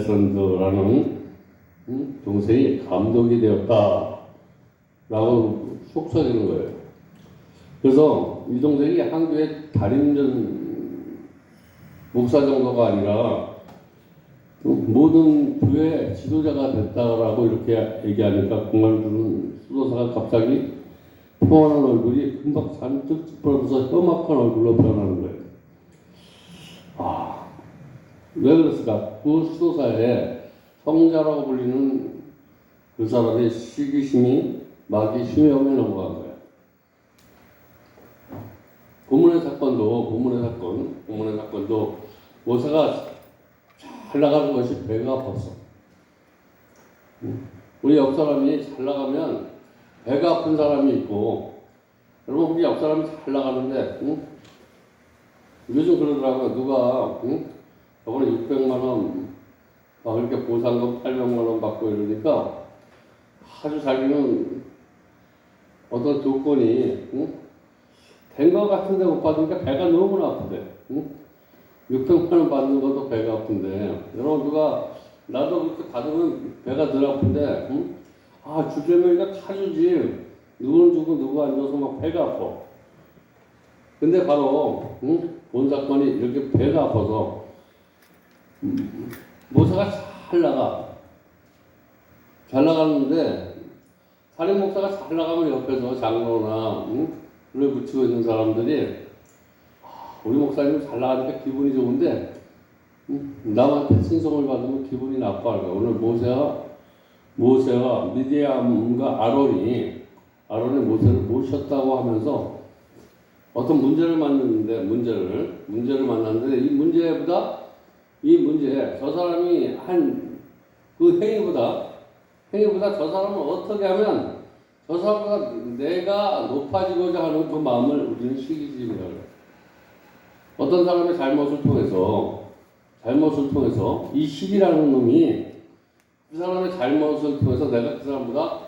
알렉산더라는 동생이 감독이 되었다 라고 속삭이는 거예요. 그래서 이 동생이 한 교회 담임전 목사 정도가 아니라 모든 교회 지도자가 됐다라고 이렇게 얘기하니까 그만두는 수도사가 갑자기 평안한 얼굴이 금방 잔뜩 찌푸려져서 험악한 얼굴로 변하는 거예요. 왜 그랬을까? 그 수도사에 성자라고 불리는 그 사람의 시기심이 막이 심형에 넘어간 거예요. 본문의 사건도 모세가 잘 나가는 것이 배가 아팠어. 우리 옆 사람이 잘 나가면 배가 아픈 사람이 있고, 여러분 우리 옆 사람이 잘 나가는데, 요즘 그러더라고요. 누가 저번에 600만 원 막 이렇게 보상금 800만 원 받고 이러니까 아주 자기는 어떤 조건이 된 것 같은데 못 받으니까 배가 너무나 아픈데 600만 원 받는 것도 배가 아픈데 여러분 누가 나도 그렇게 받으면 배가 덜 아픈데 주제명이가 타주지 누구는 주고 누구 안 줘서 막 배가 아파. 근데 바로 본 사건이 이렇게 배가 아파서 모세가 잘 나가는데 사립 목사가 잘 나가면 옆에서 장로나 불을 붙이고 있는 사람들이 우리 목사님 잘 나가니까 기분이 좋은데 남한테 칭송을 받으면 기분이 나빠요. 오늘 모세와 미디암과 아론이 모세를 모셨다고 하면서 어떤 문제를 만났는데 이 문제 저 사람이 한 그 행위보다 저 사람을 어떻게 하면 저 사람보다 내가 높아지고자 하는 그 마음을 우리는 시기심이라고 해요. 어떤 사람의 잘못을 통해서 이 시기라는 놈이 그 사람의 잘못을 통해서 내가 그 사람보다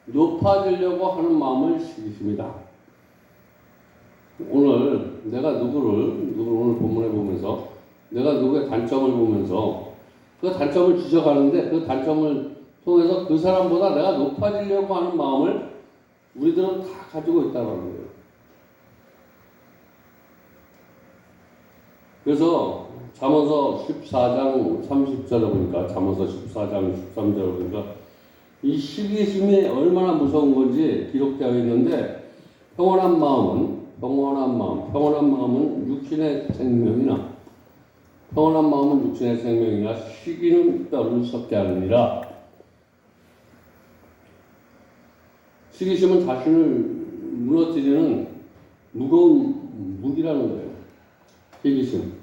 높아지려고 하는 마음을 시기심이다. 오늘 내가 누구를 오늘 본문에 보면서 내가 누구의 단점을 보면서 그 단점을 지적하는데 그 단점을 통해서 그 사람보다 내가 높아지려고 하는 마음을 우리들은 다 가지고 있다는 거예요. 그래서 잠언서 14장 30절에 보니까 잠언서 14장 13절에 보니까 이 시기심이 얼마나 무서운 건지 기록되어 있는데 평온한 마음은 육신의 생명이나 시기는 뼈를 썩게 하느니라. 시기심은 자신을 무너뜨리는 무거운 무기라는 거예요. 시기심.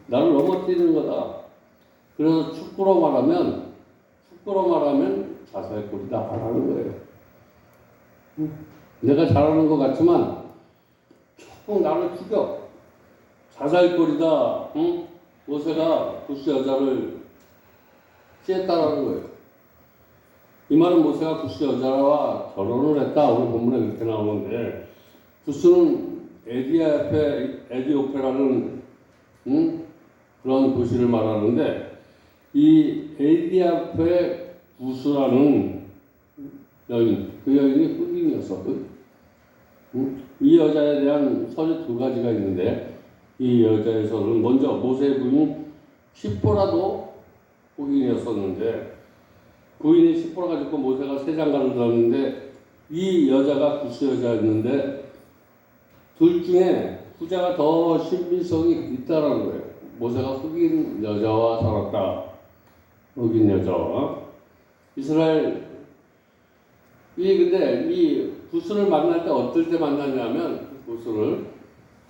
나를 넘어뜨리는 거다. 그래서 축구로 말하면 자살골이다 하는 거예요. 내가 잘하는 것 같지만 조금 나를 죽여. 자살골이다. 모세가 구스 여자를 취했다라는 거예요. 이 말은 모세가 구스 여자와 결혼을 했다. 오늘 본문에 그렇게 나오는데 구스는 에디오페라는 그런 도시를 말하는데 이 에디오페 구스라는 여인, 그 여인이 흑인이었거든. 이 여자에 대한 설이 두 가지가 있는데 이 여자에서는 먼저 모세의 부인 시포라도 흑인이었었는데 부인이 시포라가 죽고 모세가 새 장가를 들었는데 이 여자가 구스 여자였는데 둘 중에 후자가 더 신빙성이 있다라는 거예요. 모세가 흑인 여자와 살았다. 흑인 여자와 이스라엘 근데 이 구스를 만날 때 어떨 때 만나냐면 구스를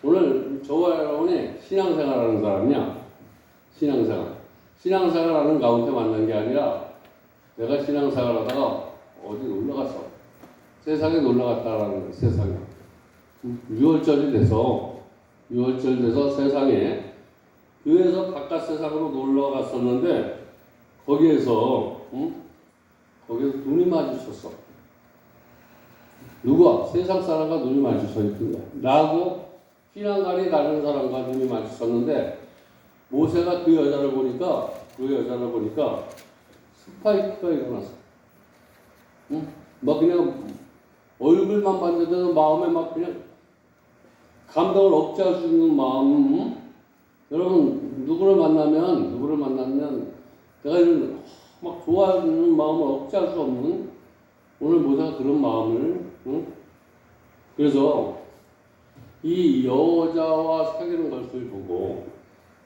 오늘 저와 여러분이 신앙생활하는 사람이야. 신앙생활하는 가운데 만난 게 아니라 내가 신앙생활하다가 어디 놀러 갔어. 세상에 놀러 갔다라는 거예요. 세상에. 6월절이 돼서 세상에 교회에서 바깥 세상으로 놀러 갔었는데 거기에서 눈이 마주쳤어. 누가? 세상 사람과 눈이 마주쳐 있던 거야. 나하고 신앙관이 다른 사람과 눈이 마주쳤는데 모세가 그 여자를 보니까 그 여자를 보니까 스파이크가 일어났어. 응? 막 그냥 얼굴만 봤는데도 마음에 막 그냥 감동을 억제할 수 있는 마음. 응? 여러분 누구를 만나면 내가 이런 막 좋아하는 마음을 억제할 수 없는 오늘 모자가 그런 마음을. 응? 그래서 이 여자와 사귀는 것을 보고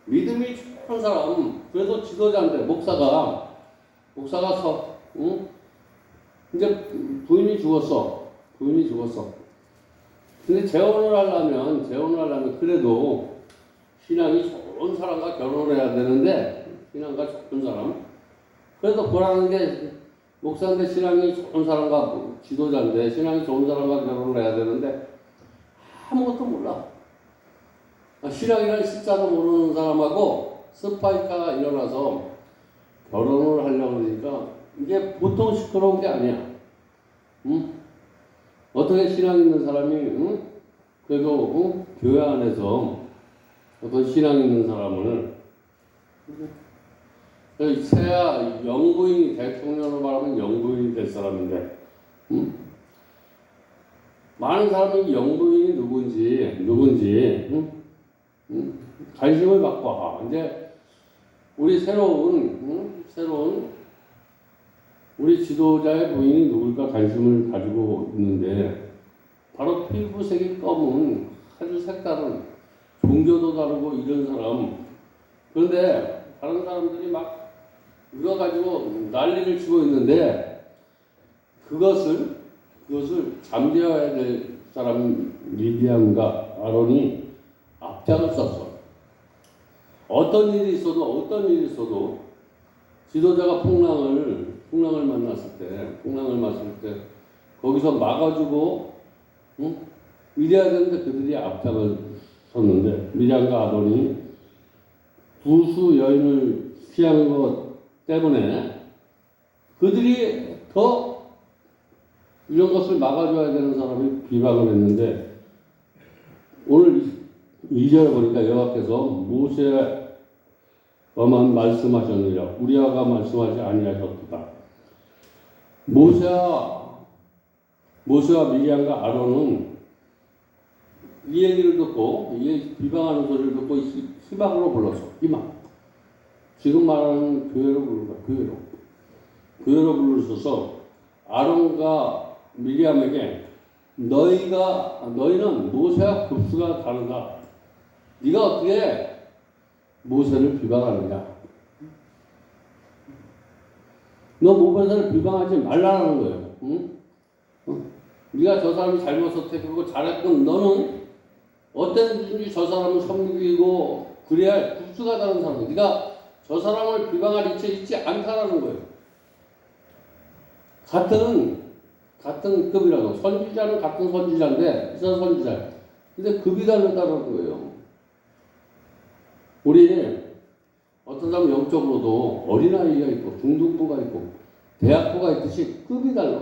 믿음이 좋은 사람, 그래도 지도자인데 목사가 응? 이제 부인이 죽었어. 근데 재혼을 하려면 그래도 신앙이 좋은 사람과 결혼을 해야 되는데, 신앙과 좋은 사람. 그래도 보라는 게 목사인데 신앙이 좋은 사람과 지도자인데 신앙이 좋은 사람과 결혼을 해야 되는데 아무것도 몰라. 신앙이라는 실자도 모르는 사람하고 스파이크가 일어나서 결혼을 하려고 그러니까 이게 보통 시끄러운 게 아니야. 응? 어떻게 신앙 있는 사람이, 응? 그래도, 응? 교회 안에서 어떤 신앙 있는 사람을, 새야 영부인이, 대통령으로 말하면 영부인이 될 사람인데, 응? 많은 사람이 영부인이 누군지, 응? 응? 관심을 갖고, 이제 우리 새로운 우리 지도자의 부인이 누굴까 관심을 가지고 있는데, 바로 피부색이 검은 아주 색다른, 종교도 다르고 이런 사람. 그런데 다른 사람들이 막 이거 가지고 난리를 치고 있는데, 그것을 잠재워야 될 사람 미디안과 아론이 앞장을 섰어. 어떤 일이 있어도 지도자가 풍랑을 만났을 때 거기서 막아주고, 응? 이래야 되는데 그들이 앞장을 섰는데, 미디안과 아론이 부수 여인을 피한 것 때문에 그들이 더 이런 것을 막아줘야 되는 사람이 비방을 했는데, 오늘 2절에 보니까 여호와께서 모세와만 말씀하셨느니라 우리와가 말씀하지 아니하셨도다. 모세와 미리암과 아론은 이 얘기를 듣고, 이 비방하는 소리를 듣고 희망으로 불렀어. 희망. 지금 말하는 교회로 부르는 거야. 교회로 불러서서 아론과 미리암에게 너희는 모세와 급수가 다르다. 네가 어떻게 모세를 비방하느냐? 너 모세를 비방하지 말라는 거예요. 응? 네가 저 사람이 잘못 선택하고 잘했건 너는 어땠든지 저 사람을 섬기고 그래야 급수가 다른 사람. 네가 저 사람을 비방할 이치 있지 않다라는 거예요. 같은 급이라고. 선지자는 같은 선지자인데, 이스라엘 선지자. 근데 급이 다르다는 거예요. 우리, 어떤 사람 영적으로도 어린아이가 있고, 중등부가 있고, 대학부가 있듯이 급이 달라.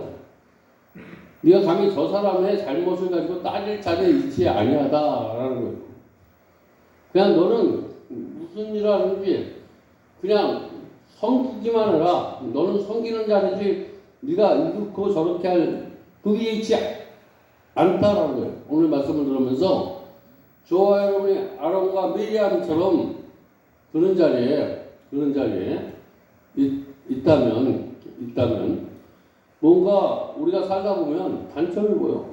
네가 감히 저 사람의 잘못을 가지고 따질 자리에 있지 아니하다라는 거예요. 그냥 너는 무슨 일을 하는지 그냥 섬기기만 해라. 너는 섬기는 자리지 네가 이렇고 저렇게 할 그게 있지 않다라는 거예요. 오늘 말씀을 들으면서 저와 여러분이 아론과 미리암처럼 그런 자리에 있다면 뭔가 우리가 살다 보면 단점이 보여.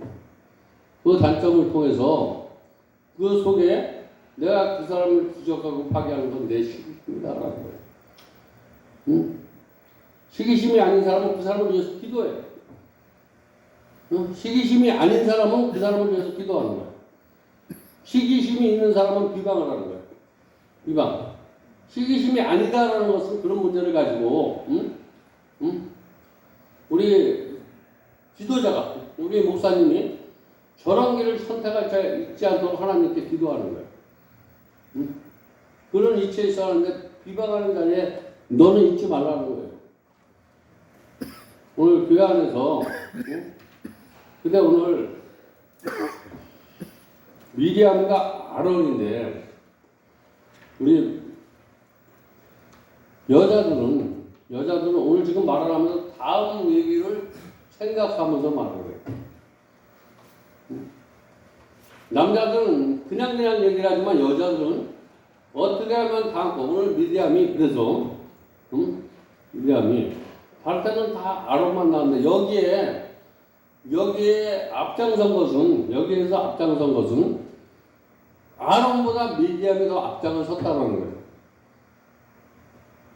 그 단점을 통해서 그 속에 내가 그 사람을 부족하고 파괴하는 건 내 시기심이다라는 거예요. 응? 시기심이 아닌 사람은 그 사람을 위해서 기도해. 응? 시기심이 아닌 사람은 그 사람을 위해서 기도하는 거야. 시기심이 있는 사람은 비방을 하는 거야. 비방. 시기심이 아니다라는 것은 그런 문제를 가지고, 우리 지도자가, 우리 목사님이 저런 길을 선택할 자 있지 않도록 하나님께 기도하는 거예요. 그런 이치에 있어 하는데 비방하는 자리에 너는 있지 말라는 거예요. 오늘 교회 안에서, 근데 오늘 미리암과 아론인데, 우리 여자들은 오늘 지금 말을 하면서 다음 얘기를 생각하면서 말을 해요. 남자들은 그냥 얘기를 하지만 여자들은 어떻게 하면 다음 오늘 미디엄이 그래서 미디엄이 다를 때는 다 아론만 나왔는데 여기에 앞장선 것은 여기에서 앞장선 것은 아론보다 미디엄이 더 앞장을 섰다는 거예요.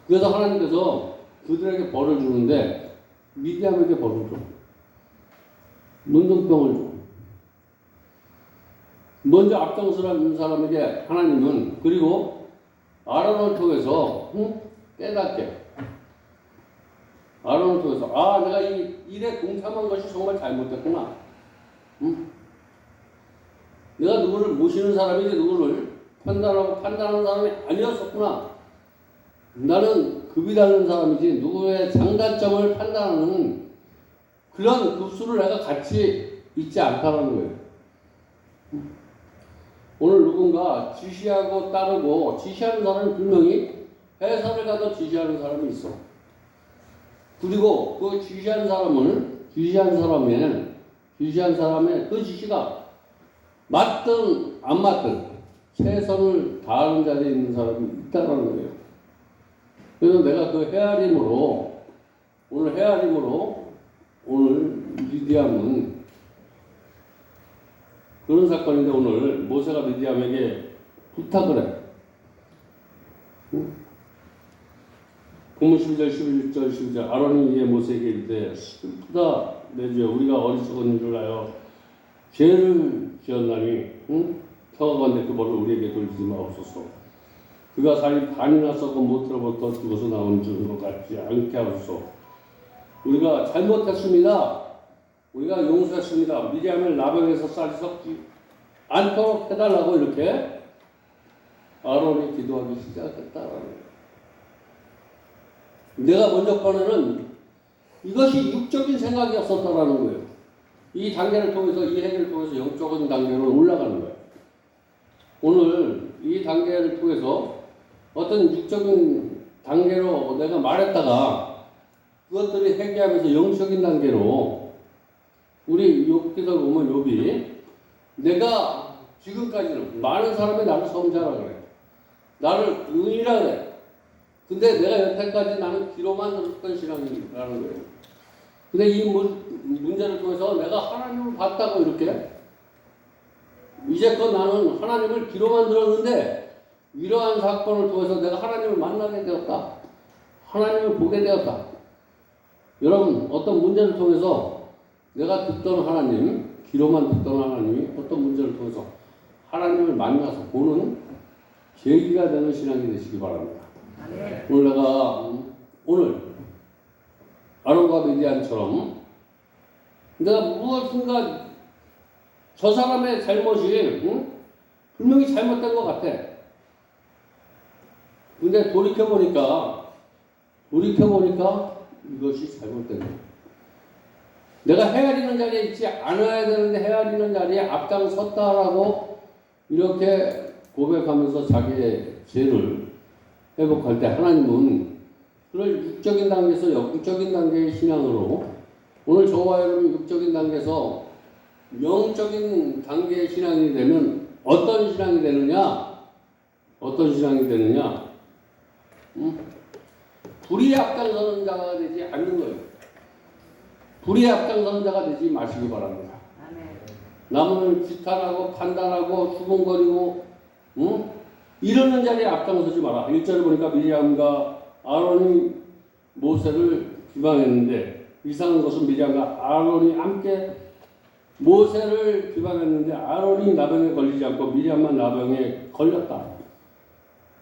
그래서 하나님께서 그들에게 벌을 주는데 미디엄에게 벌을 줘. 문둥병을 줘. 먼저 앞장서는 사람에게 하나님은 그리고 아론을 통해서 깨닫게 아론을 통해서 내가 이 일에 동참한 것이 정말 잘못됐구나. 내가 누구를 모시는 사람이지 누구를 판단하는 사람이 아니었었구나. 나는 급이 다른 사람이지 누구의 장단점을 판단하는 그런 급수를 내가 같이 있지 않다는 거예요. 오늘 누군가 지시하고 따르고 지시하는 사람이 분명히 회사를 가도 지시하는 사람이 있어. 그리고 그 지시한 사람의 그 지시가 맞든 안 맞든 최선을 다하는 자리에 있는 사람이 있다는 거예요. 그래서 내가 그 오늘 미디엄은 그런 사건인데 오늘 모세가 미디엄에게 부탁을 해. 본문 12절, 11절, 12절 아론이 이에 모세에게 이르되 슬프다 내 주여 우리가 어리석은 줄 알아 죄를 지었나니 평화건대 그 벌을 우리에게 돌리지 마옵소서. 그가 살이 반이나 썩고 못으로부터 죽어서 나온 것 같지 않게 하소서. 우리가 잘못했습니다. 우리가 용서했습니다. 미디엄을 나병에서 쌀이 썩지 않도록 해달라고 이렇게 아론이 기도하기 시작했다라는 거예요. 내가 먼저 꺼내는 이것이 육적인 생각이었었다라는 거예요. 이 단계를 통해서 이 해결을 통해서 영적인 단계로 올라가는 거예요. 오늘 이 단계를 통해서 어떤 육적인 단계로 내가 말했다가 그것들이 회개하면서 영적인 단계로 우리 욥기서 보면 욥이 내가 지금까지는 많은 사람이 나를 섬자라 그래. 나를 의인이라 그래. 근데 내가 여태까지 나는 귀로만 들었던 신앙이라는 거예요. 근데 이 문제를 통해서 내가 하나님을 봤다고 이렇게 이제껏 나는 하나님을 귀로만 들었는데 이러한 사건을 통해서 내가 하나님을 만나게 되었다. 하나님을 보게 되었다. 여러분 어떤 문제를 통해서 내가 듣던 하나님, 귀로만 듣던 하나님이 어떤 문제를 통해서 하나님을 만나서 보는 계기가 되는 신앙이 되시기 바랍니다. 오늘 아론과 미디안처럼 내가 무엇인가 저 사람의 잘못이 분명히 잘못된 것 같아. 근데 돌이켜보니까 이것이 잘못된 거야. 내가 헤아리는 자리에 있지 않아야 되는데 헤아리는 자리에 앞장섰다라고 이렇게 고백하면서 자기의 죄를 회복할 때 하나님은 그걸 육적인 단계에서 영적인 단계의 신앙으로 오늘 저와 여러분 육적인 단계에서 영적인 단계의 신앙이 되면 어떤 신앙이 되느냐? 불의에 앞장서는 자가 되지 않는 거예요. 불의에 앞장서는 자가 되지 마시기 바랍니다. 남을 비탄하고 판단하고 수군거리고 이러는 자리에 앞장서지 마라. 1절에 보니까 미리암과 아론이 모세를 비방했는데 이상한 것은 미리암과 아론이 함께 모세를 비방했는데 아론이 나병에 걸리지 않고 미리암만 나병에 걸렸다.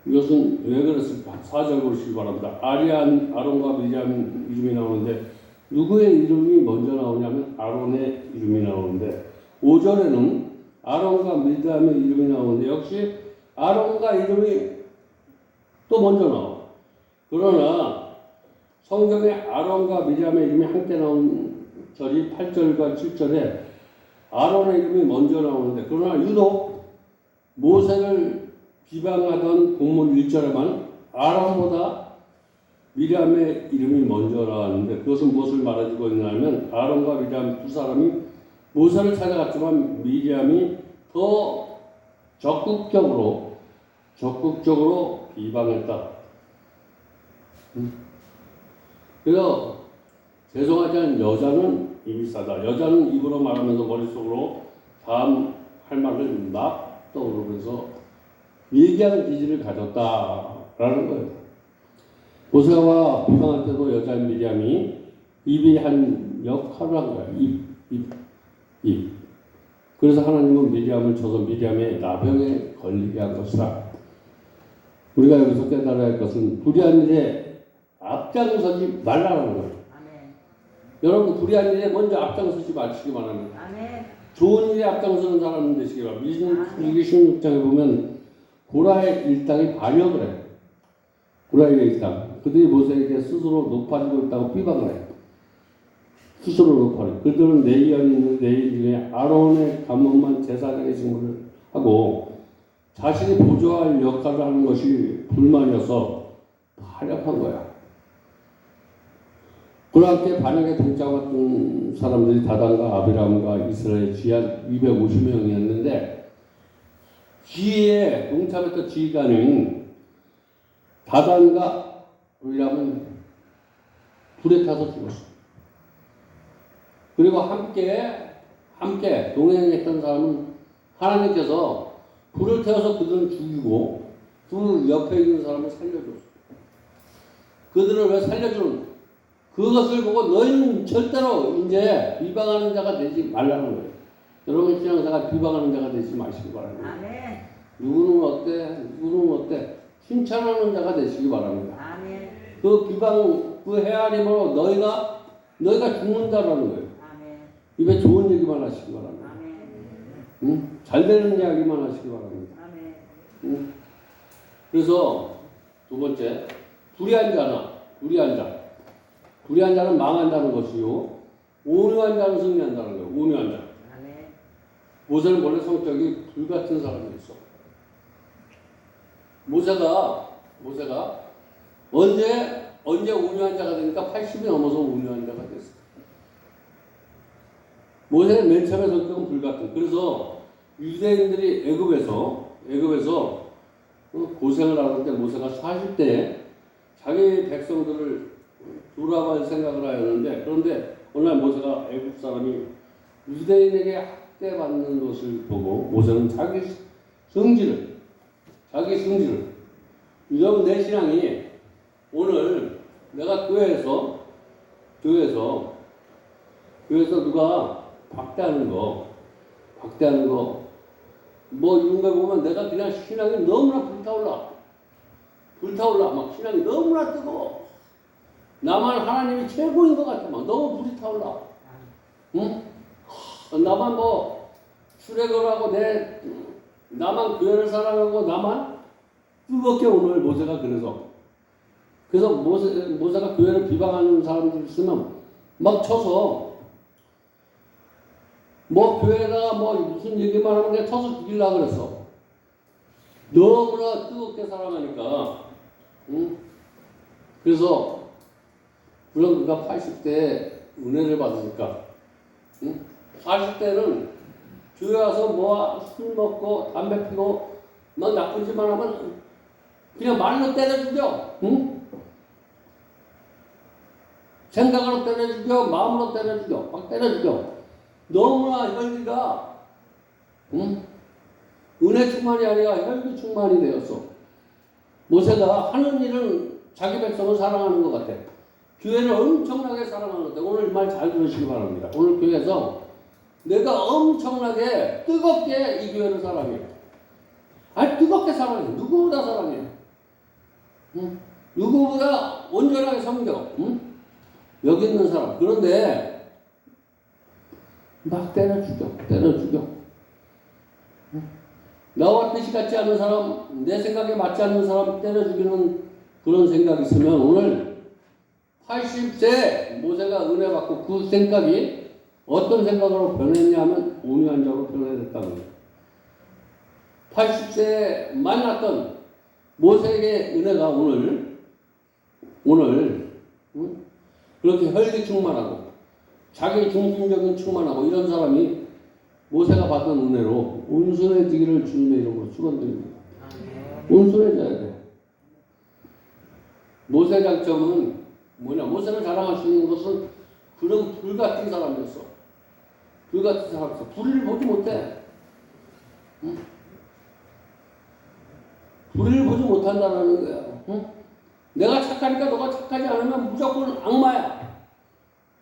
이것은 왜 그랬을까? 4절 보시기 바랍니다. 아론과 미리암 이름이 나오는데 누구의 이름이 먼저 나오냐면 아론의 이름이 나오는데 5절에는 아론과 미리암의 이름이 나오는데 역시 아론과 이름이 또 먼저 나와. 그러나 성경에 아론과 미리암의 이름이 함께 나온 절이 8절과 7절에 아론의 이름이 먼저 나오는데 그러나 유독 모세를 비방하던 본문 1절에만 아론보다 미리암의 이름이 먼저라 하는데 그것은 무엇을 말해주고 있냐면 아론과 미리암 두 사람이 모세를 찾아갔지만 미리암이 더 적극적으로 비방했다. 그래서 죄송하지 않은 여자는 입이 싸다. 여자는 입으로 말하면서 머릿속으로 다음 할 말을 막 떠오르면서 얘기하는 기질을 가졌다라는 거예요. 모세와 비방할 때도 여자인 미리암이 입이 한 역할을 한 거야. 입. 그래서 하나님은 미리암을 쳐서 미리암의 나병에 걸리게 한 것이다. 우리가 여기서 깨달아야 할 것은 불의한 일에 앞장서지 말라는 거예요. 아멘. 여러분 불의한 일에 먼저 앞장서지 마시기 바랍니다. 아멘. 좋은 일에 앞장서는 사람은 되시기 바랍니다. 민수기 16장에 보면 고라의 일당이 반역을 해요. 고라의 일당. 그들이 모세에게 스스로 높아지고 있다고 비방을 해요. 스스로 높아져요. 그들은 레위원이 있는 레위 중에 아론의 가문만 제사장의 직무를 하고 자신이 보조할 역할을 하는 것이 불만이어서 반역한 거야. 그와 함께 반역에 동참했던 사람들이 다단과 아비람과 이스라엘 지한 250명이었는데 지혜에 동참했던 지휘관은 다단과 아비람은 불에 타서 죽었어. 그리고 함께 동행했던 사람은 하나님께서 불을 태워서 그들을 죽이고 불 옆에 있는 사람을 살려줬어. 그들을 왜 살려주는? 그것을 보고 너희는 절대로 이제 비방하는 자가 되지 말라는 거예요. 여러분 신앙생활 비방하는 자가 되지 마시기 바랍니다. 아멘. 누구는 어때? 칭찬하는 자가 되시기 바랍니다. 아멘. 그 비방, 그 헤아림으로 너희가 죽는다라는 거예요. 아멘. 입에 좋은 얘기만 하시기 바랍니다. 아멘. 응? 잘 되는 이야기만 하시기 바랍니다. 아멘. 응? 그래서 두 번째, 불의한 자는 망한다는 것이요, 온유한 자는 승리한다는 거예요. 온유한 자. 아멘. 모세는 원래 성격이 불같은 사람이었어. 모세가 언제 온유한 자가 되니까 80이 넘어서 온유한 자가 됐어. 모세는 맨 처음에 성격은 불같은. 그래서 유대인들이 애굽에서 고생을 하는데 모세가 40대에 자기 백성들을 돌아갈 생각을 하였는데, 그런데 어느 날 모세가 애굽 사람이 유대인에게 학대받는 것을 보고 모세는 자기 성질을 여러분 내 신앙이 오늘 내가 교회에서 누가 박대하는 거 뭐 이런 거 보면 내가 그냥 신앙이 너무나 불타올라 막 신앙이 너무나 뜨거워. 나만 하나님이 최고인 것 같아. 막 너무 불이 타올라. 응? 나만 뭐 출애굽을 하고 나만 교회를 사랑하고 나만 뜨겁게 오늘 모세가 그래서 모세가 교회를 비방하는 사람들 있으면 막 쳐서 뭐 교회에다가 뭐 무슨 얘기만 하면 그냥 쳐서 죽이려고 그랬어. 너무나 뜨겁게 사랑하니까. 응? 그래서 물론 그가 80대에 은혜를 받으니까, 응? 40대는 교회 와서 뭐 술 먹고 담배 피고 막 나쁜 짓만 하면 그냥 말로 때려 죽여. 응? 생각으로 때려 죽여, 마음으로 때려 죽여, 막 때려 죽여. 너무나 혈기가, 응? 은혜 충만이 아니라 혈기 충만이 되었어. 모세가 하는 일은 자기 백성을 사랑하는 것 같아. 교회를 엄청나게 사랑하는 것 같아. 오늘 말 잘 들으시기 바랍니다. 오늘 교회에서 내가 엄청나게 뜨겁게 이 교회를 사랑해. 아니 뜨겁게 사랑해. 누구보다 사랑해. 응? 누구보다 온전하게 섬겨. 응? 여기 있는 사람. 그런데 막 때려 죽여. 응? 나와 뜻이 같지 않은 사람, 내 생각에 맞지 않는 사람 때려 죽이는 그런 생각이 있으면 오늘 80세 모세가 은혜 받고 그 생각이 어떤 생각으로 변했냐 하면 온유한 자로 변해졌다는 거예요. 80세에 만났던 모세에게 은혜가 오늘 오늘 그렇게 혈기 충만하고 자기 중심적인 충만하고 이런 사람이 모세가 받은 은혜로 온순해지기를 주님의 이름으로 축원드립니다. 온순해져야 돼. 모세 장점은 뭐냐? 모세를 자랑할 수 있는 것은 그런 불 같은 사람이었어. 불 같은 사람이었어. 불을 보지 못해. 불을 보지 못한다는 거야. 내가 착하니까 너가 착하지 않으면 무조건 악마야.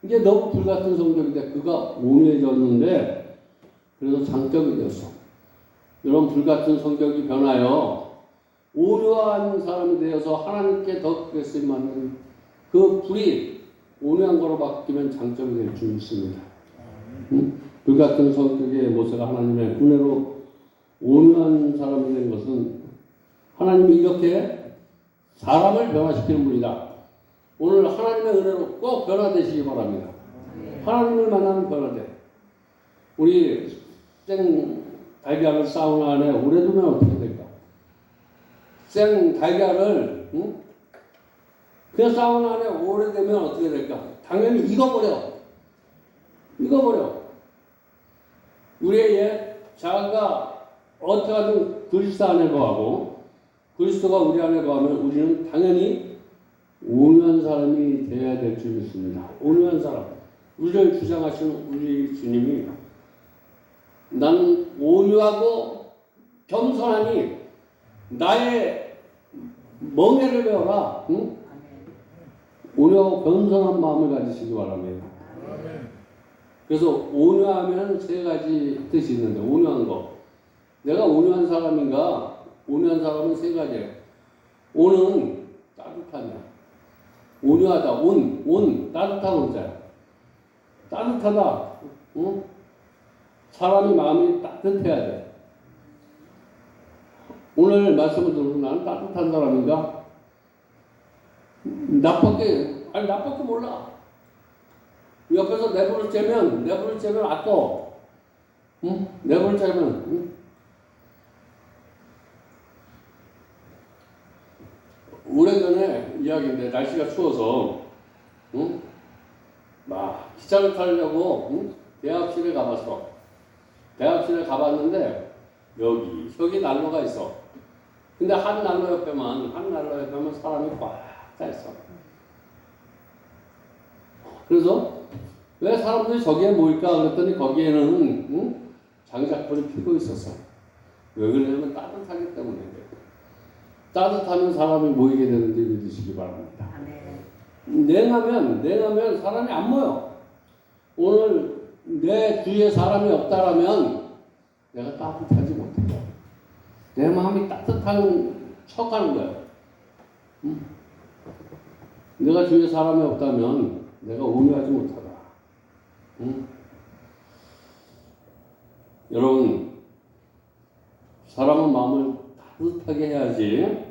이게 너무 불같은 성격인데 그가 온유해졌는데 그래서 장점이 되었어. 이런 불같은 성격이 변하여 온유한 사람이 되어서 하나님께 더 크게 쓰임받는 그 불이 온유한 거로 바뀌면 장점이 될 줄 믿습니다. 불같은 성격의 모세가 하나님의 은혜로 온유한 사람이 된 것은 하나님이 이렇게 사람을 변화시키는 분이다. 오늘 하나님의 은혜로 꼭 변화되시기 바랍니다. 하나님을 만나면 변화돼. 우리 생 달걀을 사우나 안에 오래 두면 어떻게 될까? 생 달걀을 그 사우나 안에 오래 되면 어떻게 될까? 당연히 익어버려. 우리의 옛 자아가 어떻게 하든 그리스도 안에 거하고 그리스도가 우리 안에 거하면 우리는 당연히 온유한 사람이 되어야 될 줄 믿습니다. 온유한 사람. 우리를 주장하시는 우리 주님이 나는 온유하고 겸손하니 나의 멍에를 배워라. 온유하고 겸손한 마음을 가지시기 바랍니다. 그래서 온유하면 세 가지 뜻이 있는데 온유한 거. 내가 온유한 사람인가? 온유한 사람은 세 가지예요. 온은 따뜻함이야. 온유하다. 온 따뜻한 온자야. 따뜻하다. 사람이 마음이 따뜻해야 돼. 오늘 말씀을 들으면 나는 따뜻한 사람인가? 나밖에 몰라. 옆에서 내부를 째면 아까워. 내부를 째면. 오래전에 이야기인데 날씨가 추워서 막 기차를 타려고 대합실에 가봤어. 대합실에 가봤는데 여기 난로가 있어. 근데 한 난로 옆에만 사람이 꽉 차 있어. 그래서 왜 사람들이 저기에 모일까 그랬더니 거기에는 장작불이 피고 있었어. 왜 그러냐면 따뜻하기 때문에. 따뜻하면 사람이 모이게 되는지 믿으시기 바랍니다. 냉하면 사람이 안 모여. 오늘 내 주위에 사람이 없다라면 내가 따뜻하지 못해. 내 마음이 따뜻한 척하는 거야. 내가 주위에 사람이 없다면 내가 온유하지 못하다. 여러분, 사람은 마음을 따뜻하게 해야지.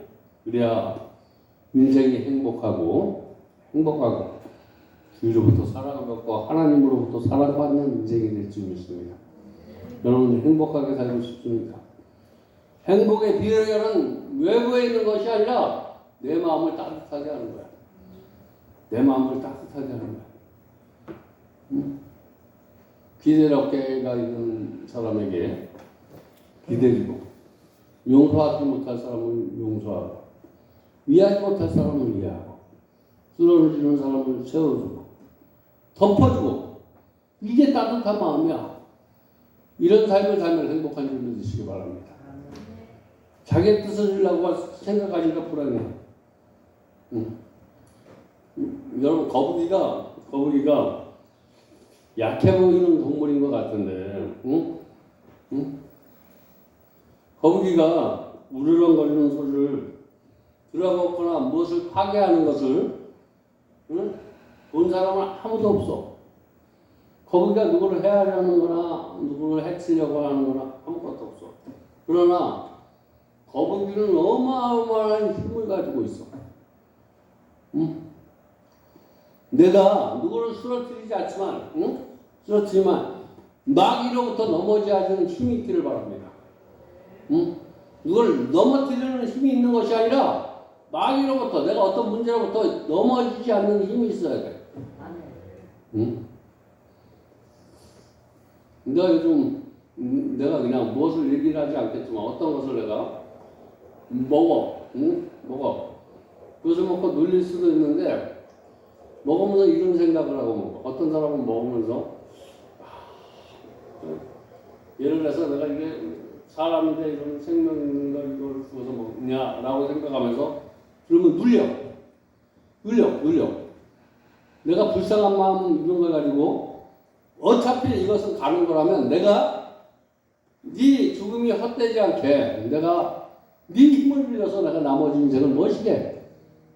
그래야 인생이 행복하고 주위로부터 사랑을 받고 하나님으로부터 사랑받는 인생이 될 줄 믿습니다. 여러분 행복하게 살고 싶습니까? 행복의 비결은 외부에 있는 것이 아니라 내 마음을 따뜻하게 하는 거야. 내 마음을 따뜻하게 하는 거야. 기댈 어깨가 있는 사람에게 기대주고 용서하지 못할 사람은 용서하고 위하지 못할 사람은 위하고 쓰러지는 사람을 세워주고 덮어주고 이게 따뜻한 마음이야. 이런 삶을 살면 행복한 줄 믿으시기 바랍니다. 자기의 뜻을 이루려고 생각하니까 불안해. 여러분 거북이가 약해 보이는 동물인 것 같은데 거북이가 우르렁거리는 소리를 들어보거나 무엇을 파괴하는 것을 본 사람은 아무도 없어. 거북이가 누구를 해하려는 거나 누구를 해치려고 하는 거나 아무것도 없어. 그러나 거북이는 어마어마한 힘을 가지고 있어. 내가 누구를 쓰러뜨리지 않지만 쓰러뜨리지만 마귀로부터 넘어지는 힘이 있기를 바랍니다. 누구를 넘어뜨리는 힘이 있는 것이 아니라 마귀로부터 내가 어떤 문제로부터 넘어지지 않는 힘이 있어야 돼. 응? 내가 요즘 내가 그냥 무엇을 얘기를 하지 않겠지만 어떤 것을 내가 먹어, 응? 먹어. 그것을 먹고 눌릴 수도 있는데 먹으면서 이런 생각을 하고 먹어. 어떤 사람은 먹으면서 예를 들어서 내가 이게 사람인데 이런 생명 있는 거 이걸 주어서 먹냐라고 생각하면서 그러면 눌려. 내가 불쌍한 마음 이런 걸 가지고 어차피 이것은 가는 거라면 내가 네 죽음이 헛되지 않게 내가 네 힘을 빌려서 내가 나머지 인생을 멋있게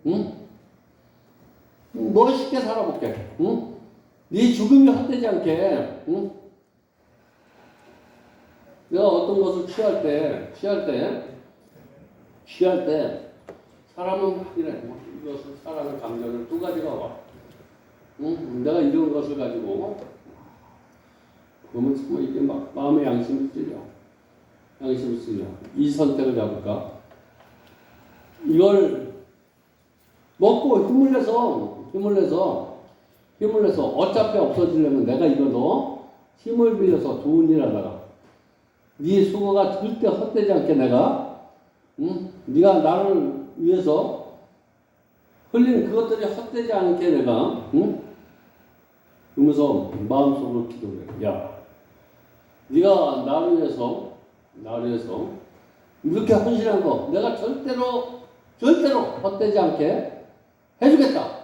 응? 멋있게 살아볼게. 응? 네 죽음이 헛되지 않게 응? 내가 어떤 것을 취할 때 사람은 이래 이것을 사람의 감정을 두 가지가 와. 응? 내가 이런 것을 가지고 그러면 정말 이게 막 마음의 양심이 찔려. 이 선택을 잡을까? 이걸 먹고 힘을 내서 어차피 없어지려면 내가 이거도 힘을 빌려서 좋은 일 하다가 네 수고가 절대 헛되지 않게 내가 네가 나를 위해서 흘린 그것들이 헛되지 않게 내가 그러면서 마음속으로 기도해. 야, 네가 나를 위해서 이렇게 헌신한 거 내가 절대로 헛되지 않게 해주겠다.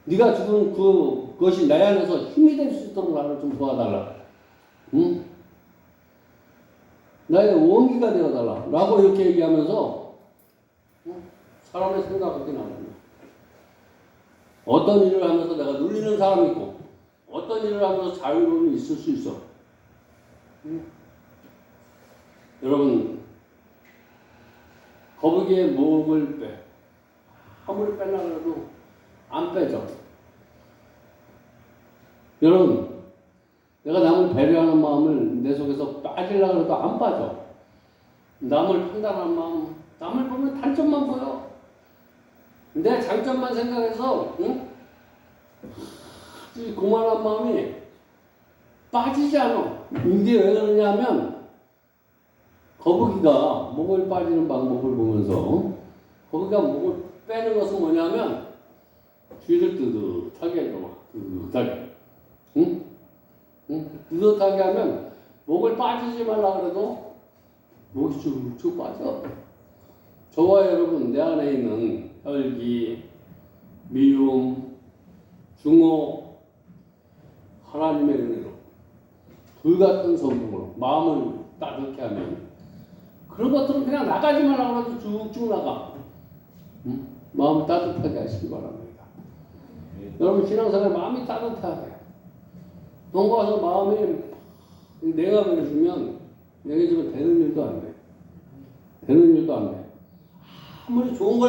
네가 죽은 그것이 내 안에서 힘이 될 수 있도록 나를 좀 도와달라. 응? 나의 원기가 되어달라. 라고 이렇게 얘기하면서 사람의 생각이 나옵니다. 어떤 일을 하면서 내가 눌리는 사람이 있고 어떤 일을 하면서 자유로움이 있을 수 있어. 여러분 거북이의 목을 빼. 아무리 빼려고 해도 안 빼져. 여러분 내가 남을 배려하는 마음을 내 속에서 빠지려고 해도 안 빠져. 남을 판단하는 마음, 남을 보면 단점만 보여. 내 장점만 생각해서 이 고만한 마음이 빠지지 않아. 이게 왜 그러냐면 거북이가 목을 빠지는 방법을 보면서 거북이가 목을 빼는 것은 뭐냐면 귀를 뜨뜻하게 해줘. 뜨뜻하게. 뜨뜻하게 하면 목을 빠지지 말라 그래도 목이 쭉쭉 빠져. 저와 여러분 내 안에 있는 혈기, 미움, 중호 하나님의 은혜로 불같은 성품으로 마음을 따뜻하게 하면 그런 것들은 그냥 나가지 말라고 해도 쭉쭉 나가. 마음을 따뜻하게 하시기 바랍니다. 여러분 신앙생활 마음이 따뜻하게 뭔가 와서 마음이 내가 그래주면 되는 일도 안 돼. 아무리 좋은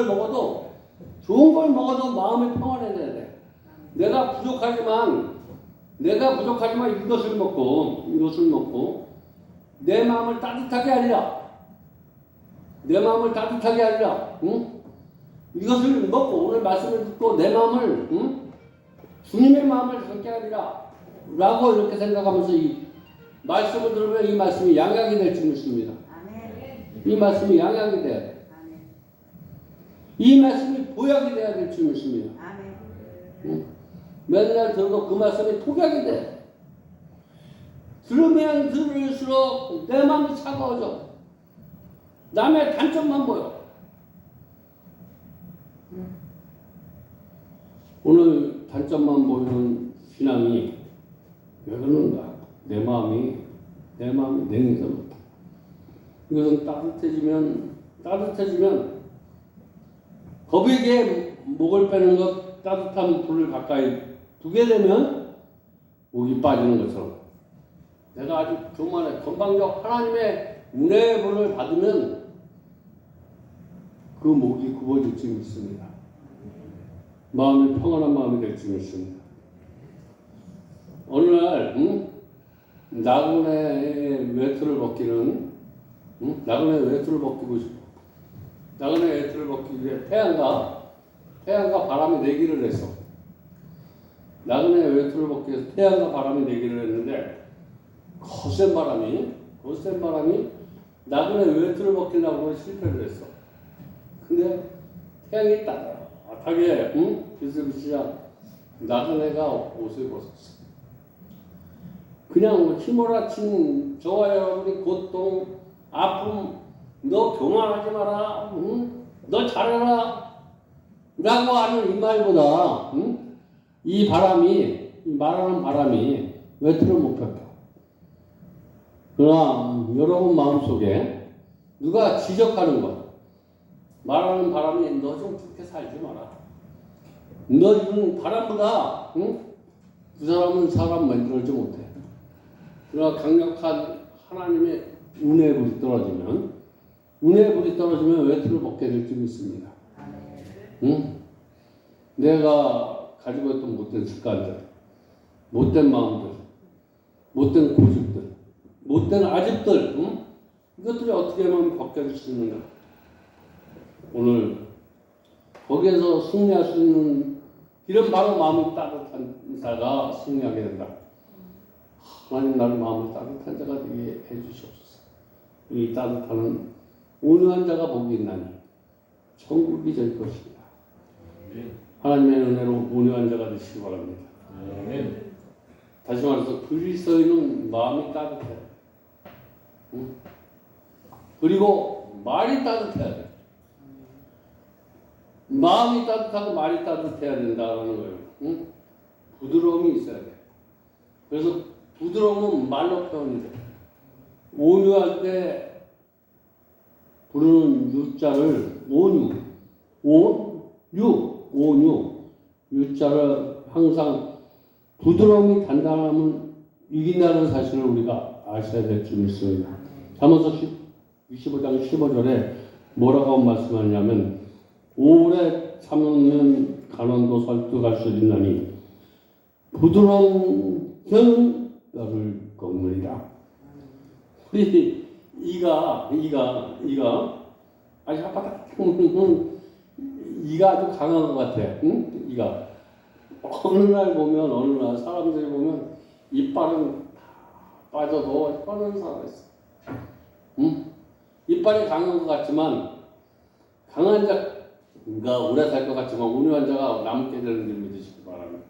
걸 먹어도 마음이 평안해져야 돼. 내가 부족하지만 이것을 먹고 내 마음을 따뜻하게 하리라. 응? 이것을 먹고 오늘 말씀을 듣고 내 마음을 주님의 마음을 갖게 하리라. 라고 이렇게 생각하면서 이 말씀을 들으면 이 말씀이 양약이 될 줄 믿습니다. 이 말씀이 양약이 돼야 돼. 이 말씀이 보약이 돼야 될 줄 믿습니다. 맨날 들어도 그 말씀이 독약이 돼. 들으면 들을수록 내 마음이 차가워져. 남의 단점만 보여. 오늘 단점만 보이는 신앙이 왜 그러는가? 내 마음이 냉해서 그렇다. 이것은 따뜻해지면 거북이에게 목을 빼는 것 따뜻한 불을 가까이 두게 되면 목이 빠지는 것처럼 내가 아주 정말 건방져 하나님의 은혜의 불을 받으면 그 목이 굽어질 줄 믿습니다. 마음이 평안한 마음이 될 줄 믿습니다. 어느 날 나그네의 외투를 벗기고 싶어. 나그네 외투를 벗기 위해 태양과 바람이 내기를 했어. 나그네 외투를 벗기 위해서 태양과 바람이 내기를 했는데 거센 바람이 나그네 외투를 벗기려고 실패를 했어. 근데 태양이 따뜻하게 비스비스야 나그네가 옷을 벗었어. 그냥 휘몰아친 저와 여러분이 고통, 아픔, 너 교만하지 마라, 너 잘해라 라고 하는 이 말보다 이 말하는 바람이 외투를 못 벗겨. 그러나 여러분 마음속에 누가 지적하는 것, 말하는 바람이 너 좀 그렇게 살지 마라. 너 이런 바람보다 그 사람은 사람 만들지 못해. 그러나 강력한 하나님의 은혜의 불이 떨어지면 외투를 벗게 될 줄 믿습니다. 내가 가지고 있던 못된 습관들, 못된 마음들, 못된 고집들, 못된 아집들, 이것들이 어떻게 하면 벗겨질 수 있는가? 오늘 거기에서 승리할 수 있는 이런 바로 마음이 따뜻한 자가 승리하게 된다. 하나님 나를 마음을 따뜻한 자가 되게 해주시옵소서. 이 따뜻한 온유한 자가 복이 있나니 천국이 될 것입니다. 하나님의 은혜로 온유한 자가 되시기 바랍니다. 다시 말해서 그리스도인은 마음이 따뜻해. 그리고 말이 따뜻해야 돼. 마음이 따뜻하고 말이 따뜻해야 된다는 거예요. 부드러움이 있어야 돼. 그래서 부드러움은 말로 표현이 돼. 온유할 때 부르는 유자를 유자를 항상 부드러움이 단단함을 이긴다는 사실을 우리가 아셔야 될 줄 믿습니다. 잠언서 25장 15절에 뭐라고 말씀하냐면 오래 참으면 간원도 설득할 수 있나니 부드러운 혀는 뼈를 꺾느니라. 우리 이가 아주 핫바닥 이가 아주 강한 것 같아. 이가 어느 날 사람들이 보면 이빨은 빠져도 혀는 살아있어. 이빨이 강한 것 같지만 강한 자가 오래 살 것 같지만 온유한 자가 남게 되는 줄 믿으시기 바랍니다.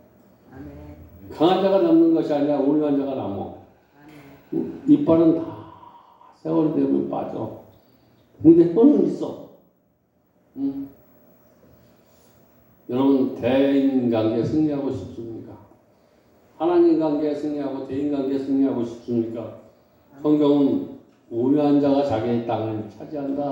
강한 자가 남는 것이 아니라 온유한 자가 남어. 이빨은 다 세월이 되면 빠져. 근데 혀는 있어. 여러분 대인 관계에 승리하고 싶습니까? 하나님 관계에 승리하고 대인 관계에 승리하고 싶습니까? 성경은 온유한 자가 자기의 땅을 차지한다